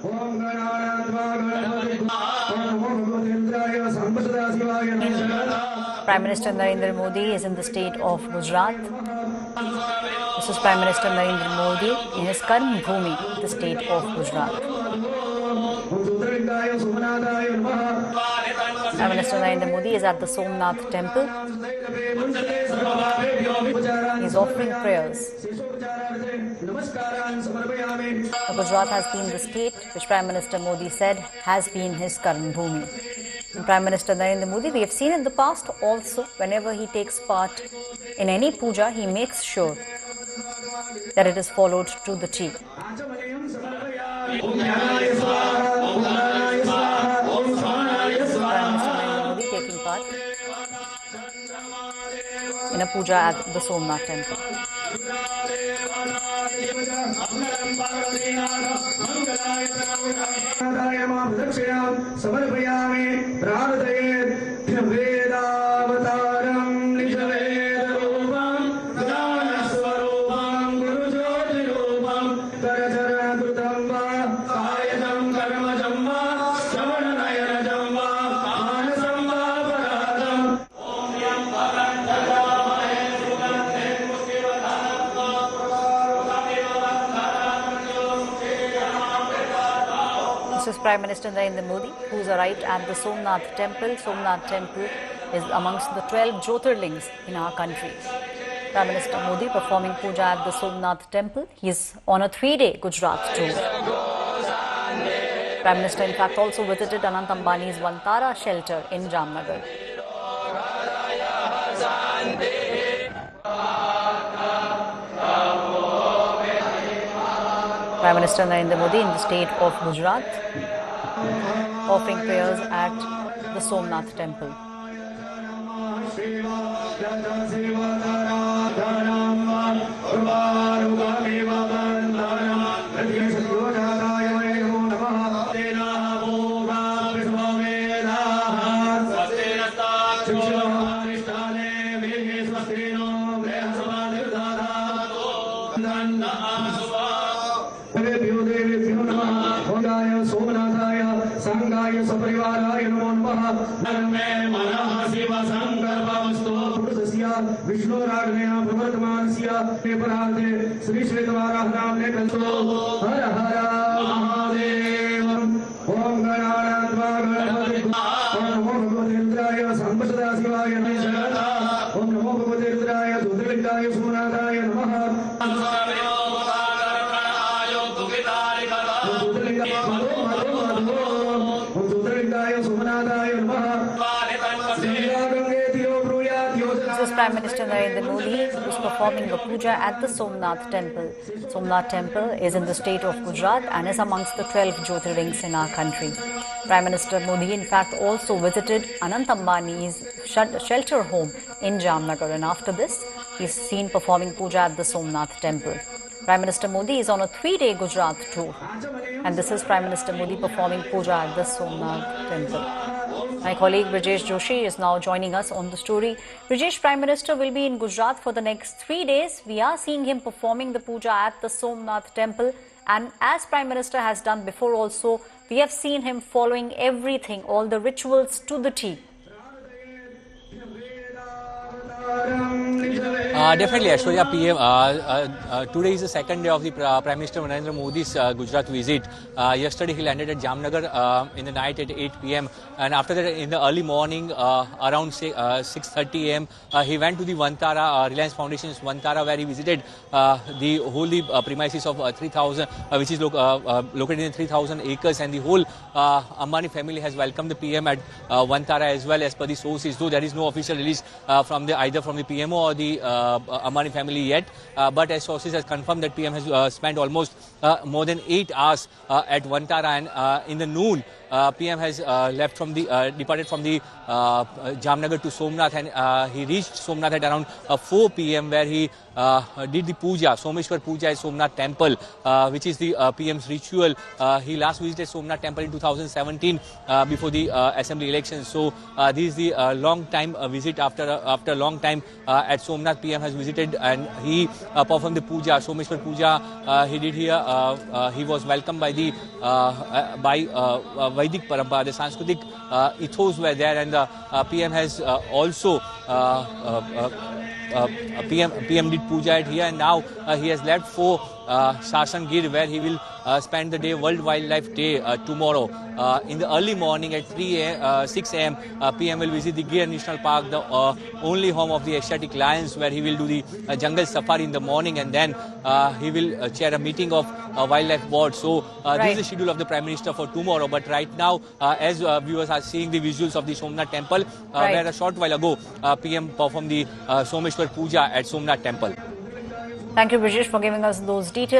Prime Minister Narendra Modi is in the state of Gujarat. This is Prime Minister Narendra Modi in his Karm Bhumi, the state of Gujarat. Prime Minister Narendra Modi is at the Somnath temple. He is offering prayers. Gujarat has been the state which Prime Minister Modi said has been his Karm Bhumi. And Prime Minister Narendra Modi, we have seen in the past also, whenever he takes part in any puja, he makes sure that it is followed to the T. Prime Minister Narendra Modi taking part in a puja at the Somnath temple. This is Prime Minister Narendra Modi, who is arrived at the Somnath temple. Somnath temple is amongst the 12 Jyotirlings in our country. Prime Minister Modi performing puja at the Somnath temple. He is on a 3-day Gujarat tour. Prime Minister in fact also visited Anant Ambani's Vantara shelter in Jamnagar. Prime Minister Narendra Modi in the state of Gujarat offering prayers at the Somnath temple. Vishnu रागणया प्रवर्तमानस्य पेपरार्थे Shri श्वेतवाराहनाम्ने कंसो हर हर महादेव ओम गणानात्मा गणपति ओम नमो भगवते रुद्राय संपदा शिवाय नमः ओम नमो भगवते रुद्राय ज्योतिर्लिंगाय सोमनाथाय नमः This is Prime Minister Narendra Modi, who is performing a puja at the Somnath temple. Somnath temple is in the state of Gujarat and is amongst the 12 Jyotirlings in our country. Prime Minister Modi in fact also visited Anant Ambani's shelter home in Jamnagar, and after this he is seen performing puja at the Somnath temple. Prime Minister Modi is on a 3-day Gujarat tour, and this is Prime Minister Modi performing puja at the Somnath temple. My colleague Brijesh Joshi is now joining us on the story. Brijesh, Prime Minister will be in Gujarat for the next 3 days. We are seeing him performing the puja at the Somnath temple, and as Prime Minister has done before also, we have seen him following everything, all the rituals to the T. Definitely, Aishwarya, PM. Today is the second day of the Prime Minister Narendra Modi's Gujarat visit. Yesterday he landed at Jamnagar in the night at 8 p.m. and after that in the early morning around 6:30 a.m. He went to the Vantara, Reliance Foundation's Vantara, where he visited the holy premises of 3,000, which is located in 3,000 acres, and the whole Ambani family has welcomed the PM at Vantara as well, as per the sources, though there is no official release from either from the PMO or the Ambani family yet, but as sources has confirmed that PM has spent almost more than 8 hours at Vantara, and in the noon PM has departed from the Jamnagar to Somnath, and he reached Somnath at around 4 p.m. where he did the puja, Someshwar Puja at Somnath Temple, which is the PM's ritual. He last visited Somnath Temple in 2017 before the assembly elections. So this is the long time visit after a long time at Somnath. PM has visited and he performed the puja, Someshwar Puja. He did here. He was welcomed by the Vedic Parampara, the Sanskritic ethos were there, and the PM has also PM did puja at here, and now he has left for Sasangir, where he will spend the day, World Wildlife Day, tomorrow. In the early morning at 6 a.m. PM will visit the Gir National Park, the only home of the Asiatic lions, where he will do the jungle safari in the morning, and then he will chair a meeting of wildlife board. So this is the schedule of the Prime Minister for tomorrow. But right now, as viewers are seeing the visuals of the Somnath Temple, where a short while ago PM performed the Someshwar Puja at Somnath Temple. Thank you, Brijesh, for giving us those details.